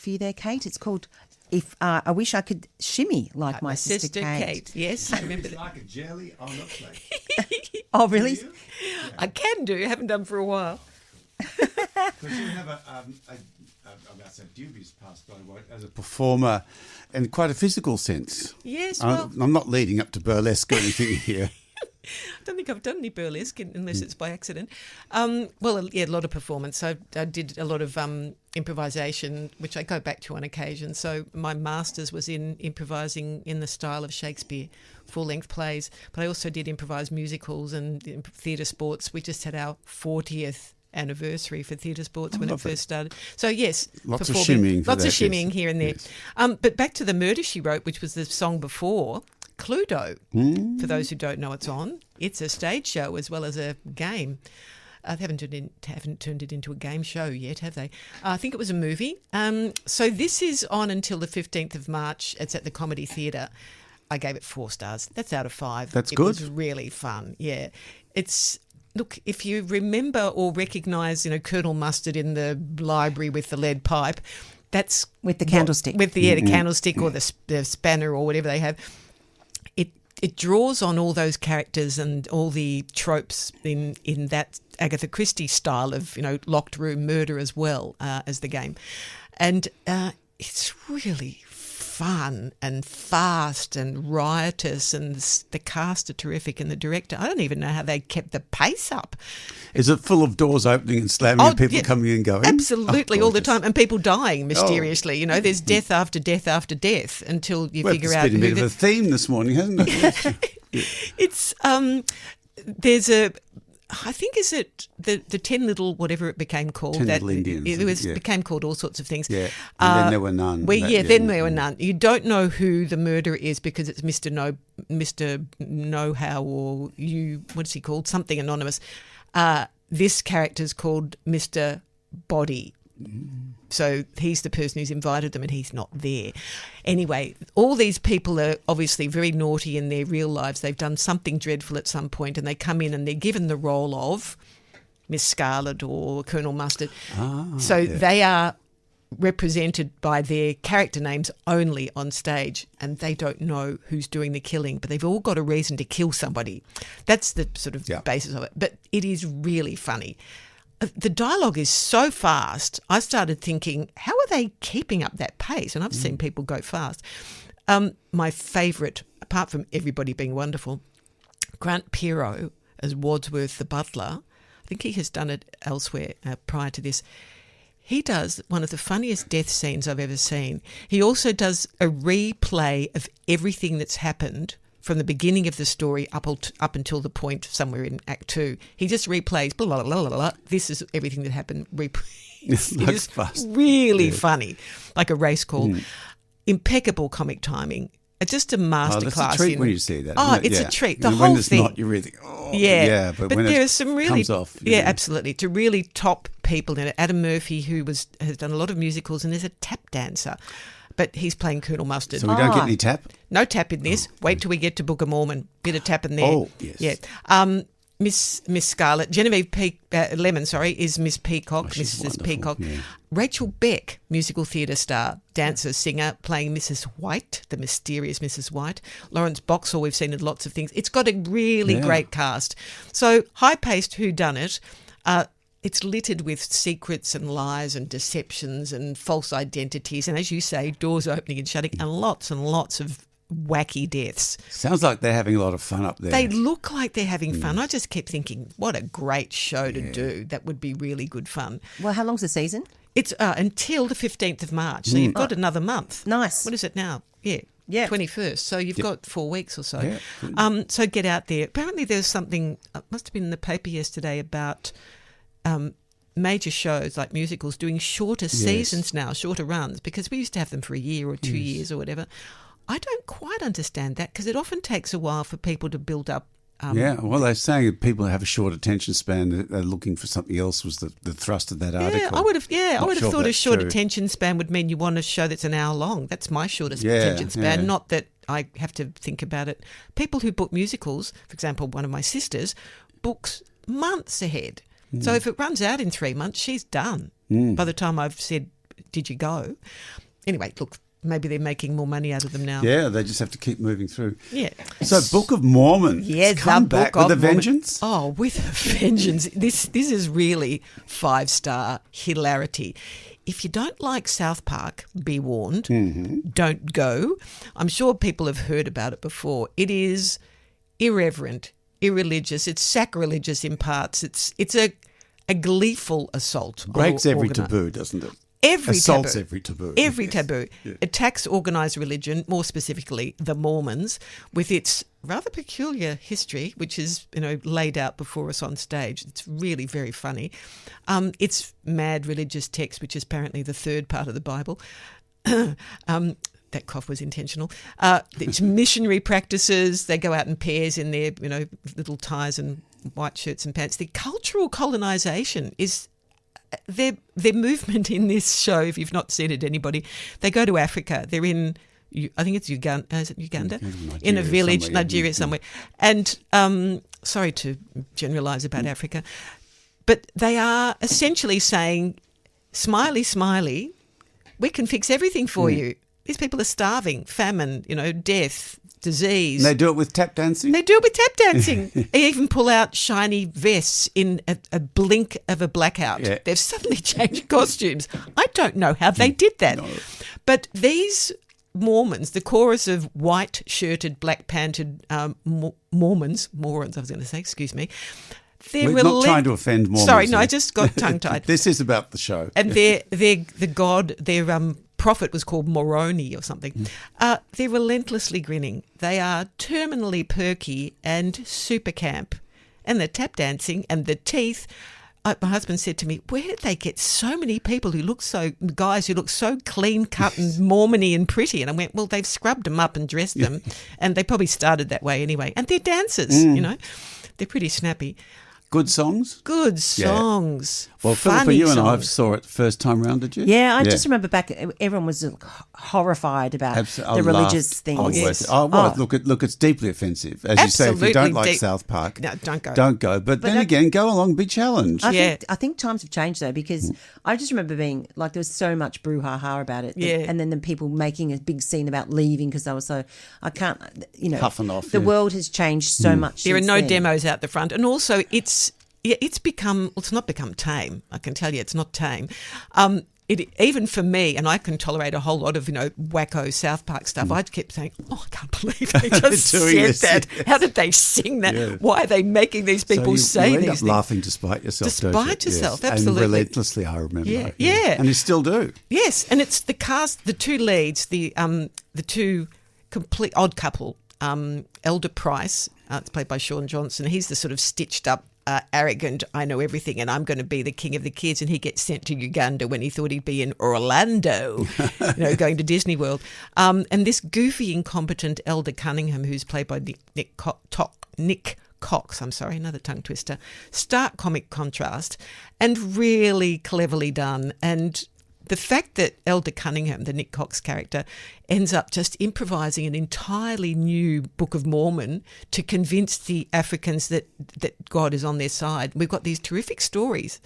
for you there, Kate. It's called "If I Wish I Could Shimmy Like My Sister Kate." Yes, I remember It's that. like a jelly on a plate. Oh, really? Do you? I can do. Haven't done for a while. Because you have I'm about to say dubious past, by the way, as a performer in quite a physical sense. Yes, well, I'm not leading up to burlesque or anything here. I don't think I've done any burlesque unless it's by accident. A lot of performance. I did a lot of improvisation, which I go back to on occasion. So my master's was in improvising in the style of Shakespeare, full-length plays. But I also did improvised musicals and theatre sports. We just had our 40th anniversary for theatre sports when it first started. So yes, lots of shimmying here and there. Yes. But back to The Murder, She Wrote, which was the song before, Cluedo. For those who don't know, it's a stage show as well as a game. They haven't turned it into a game show yet, have they? I think it was a movie. So this is on until the 15th of March. It's at the Comedy Theatre. I gave it 4 stars. That's out of 5. That's good. It was really fun. Yeah, Look, if you remember or recognise, Colonel Mustard in the library with the lead pipe, that's With the candlestick. With the candlestick or the spanner or whatever they have. It draws on all those characters and all the tropes in that Agatha Christie style of locked room murder as well as the game, and it's really fun and fast and riotous, and the cast are terrific, and the director, I don't even know how they kept the pace up. Is it full of doors opening and slamming and people coming and going? Absolutely, all the time, and people dying mysteriously. There's death after death after death until you figure out. It's been a bit of a theme this morning, hasn't it? It's there's a. I think is it the 10 little whatever it became called. 10 Little Indians. It became called all sorts of things. Yeah, and then there were none. Then there were none. You don't know who the murderer is because it's Mr. Know-how or you. What is he called? Something anonymous. This character's called Mr. Body. So he's the person who's invited them and he's not there. Anyway, all these people are obviously very naughty in their real lives. They've done something dreadful at some point and they come in and they're given the role of Miss Scarlet or Colonel Mustard. They are represented by their character names only on stage and they don't know who's doing the killing, but they've all got a reason to kill somebody. That's the sort of basis of it. But it is really funny. The dialogue is so fast, I started thinking, how are they keeping up that pace? And I've seen people go fast. My favourite, apart from everybody being wonderful, Grant Pirro as Wadsworth the butler. I think he has done it elsewhere prior to this. He does one of the funniest death scenes I've ever seen. He also does a replay of everything that's happened from the beginning of the story up until the point somewhere in Act 2. He just replays, blah, blah, blah, blah, blah. This is everything that happened. It is fast. really funny, like a race call. Impeccable comic timing. Just a masterclass. That's a treat when you see that. It's a treat. The and whole when it's thing. Not, you really think, but when there are some really, comes off, absolutely, to really top people in it. Adam Murphy, who has done a lot of musicals, and there's a tap dancer. But he's playing Colonel Mustard. So we don't get any tap? No tap in this. Wait till we get to Book of Mormon. Bit of tap in there. Oh, yes. Yeah. Miss Scarlet, Genevieve Lemon, is Miss Peacock, Mrs. wonderful, Peacock. yeah. Rachel Beck, musical theatre star, dancer, singer, playing Mrs. White, the mysterious Mrs. White. Lawrence Boxall, we've seen in lots of things. It's got a really great cast. So high-paced whodunit. It's littered with secrets and lies and deceptions and false identities. And as you say, doors opening and shutting and lots of wacky deaths. Sounds like they're having a lot of fun up there. They look like they're having fun. I just kept thinking, what a great show to do. That would be really good fun. Well, how long's the season? It's until the 15th of March. So you've got another month. Nice. What is it now? Yeah. 21st. So you've got 4 weeks or so. Yeah. So get out there. Apparently there's something, must have been in the paper yesterday about major shows like musicals doing shorter seasons now, shorter runs, because we used to have them for a year or 2 years or whatever. I don't quite understand that because it often takes a while for people to build up. Well, they're saying that people have a short attention span. They're looking for something else. Was the thrust of that article? I would have thought a short true. attention span would mean you want a show that's an hour long. That's my shortest attention span. Not that I have to think about it. People who book musicals, for example, one of my sisters books months ahead. So if it runs out in 3 months, she's done. By the time I've said did you go? Anyway, look, maybe they're making more money out of them now. Yeah, they just have to keep moving through. Yeah. So, Book of Mormon. Yes, it's come the back Book with a of Mormon. vengeance. Oh, with a vengeance. This is really 5-star hilarity. If you don't like South Park, be warned. Don't go. I'm sure people have heard about it before. It is irreverent, irreligious. It's sacrilegious in parts. It's a gleeful assault. Breaks on every organi- taboo, doesn't it? Every Assaults taboo. every taboo. Every Yes. taboo. Yeah. Attacks organised religion, more specifically the Mormons, with its rather peculiar history, which is laid out before us on stage. It's really very funny. It's mad religious text, which is apparently the third part of the Bible. That cough was intentional. It's missionary practices. They go out in pairs in their little ties and white shirts and pants. The cultural colonisation is. Their movement in this show, if you've not seen it, anybody, they go to Africa. They're in, I think it's Uganda. Is it Uganda? In a village, Nigeria somewhere. And sorry to generalise about Africa, but they are essentially saying, "Smiley, smiley, we can fix everything for you. These people are starving, famine, death." Disease. And they do it with tap dancing? They do it with tap dancing. They even pull out shiny vests in a blink of a blackout. Yeah. They've suddenly changed costumes. I don't know how they did that. No. But these Mormons, the chorus of white-shirted, black-panted morons, I was going to say, excuse me. We're not trying to offend Mormons. Sorry, no, here. I just got tongue-tied. This is about the show. And their god, their prophet was called Moroni or something. They're relentlessly grinning. They are terminally perky and super camp. And the tap dancing and the teeth. My husband said to me, where did they get so many people guys who look so clean cut and Mormon-y and pretty? And I went, well, they've scrubbed them up and dressed them. And they probably started that way anyway. And they're dancers, They're pretty snappy. Good songs? Good songs. Well, Funny Phillipa, you and I songs. saw it first time round, did you? Yeah, I just remember back, everyone was horrified about the religious things. Look, it's deeply offensive. As you say, if you don't like South Park, no, don't go. Don't go. But then again, go along, be challenged. I think times have changed, though, because I just remember being, like, there was so much brouhaha about it. Yeah. And then the people making a big scene about leaving because they were so, Puffing off. The world has changed so much. There are since no then. demos out the front. And also it's not become tame. I can tell you it's not tame. Even for me, and I can tolerate a whole lot of, wacko South Park stuff, I kept saying, I can't believe they just said that. How did they sing that? Yeah. Why are they making these people say you these end up things? laughing despite yourself, don't you? Despite yourself, yes. absolutely. And relentlessly, I remember. Yeah. And you still do. Yes, and it's the cast, the two leads, the two complete odd couple, Elder Price, it's played by Sean Johnson. He's the sort of stitched up, arrogant, I know everything and I'm going to be the king of the kids, and he gets sent to Uganda when he thought he'd be in Orlando, going to Disney World. And this goofy, incompetent Elder Cunningham, who's played by Nick Cox, another tongue twister. Stark comic contrast and really cleverly done. And the fact that Elder Cunningham, the Nick Cox character, ends up just improvising an entirely new Book of Mormon to convince the Africans that God is on their side. We've got these terrific stories.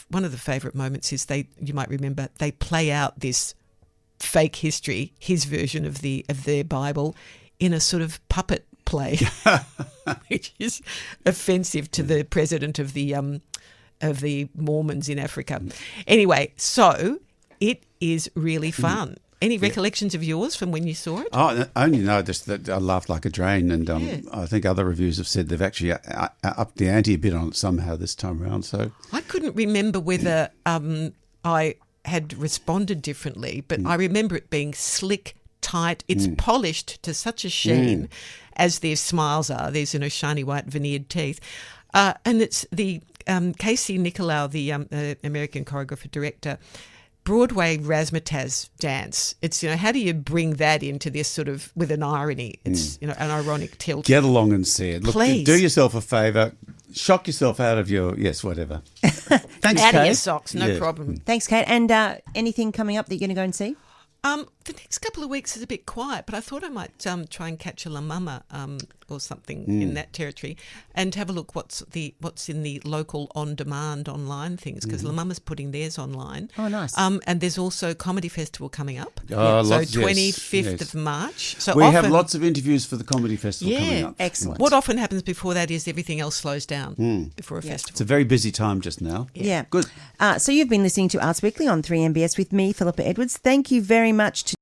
One of the favourite moments is you might remember, they play out this fake history, his version of their Bible, in a sort of puppet play, which is offensive to the president of the Mormons in Africa. Anyway, so it is really fun. Any recollections of yours from when you saw it? Oh, I only know just that I laughed like a drain, and I think other reviews have said they've actually upped the ante a bit on it somehow this time around. So I couldn't remember whether I had responded differently, but I remember it being slick, tight. It's polished to such a sheen, as their smiles are. There's shiny white veneered teeth, and it's the Casey Nicolau, the American choreographer director, Broadway razzmatazz dance. It's how do you bring that into this sort of with an irony? It's an ironic tilt. Get along and see it. Look, please do yourself a favour. Shock yourself out of your whatever. Thanks, out Kate. of your socks, no problem. Thanks, Kate. And anything coming up that you're going to go and see? The next couple of weeks is a bit quiet, but I thought I might try and catch a La Mama or something in that territory and have a look what's in the local on-demand online things, because La Mama's putting theirs online. Oh, nice. And there's also Comedy Festival coming up. Oh, So lots, yes, 25th yes. of March. So We have often- lots of interviews for the Comedy Festival coming up. Excellent. What often happens before that is everything else slows down before a festival. It's a very busy time just now. Yeah. Good. So you've been listening to Arts Weekly on 3MBS with me, Phillipa Edwards. Thank you very much to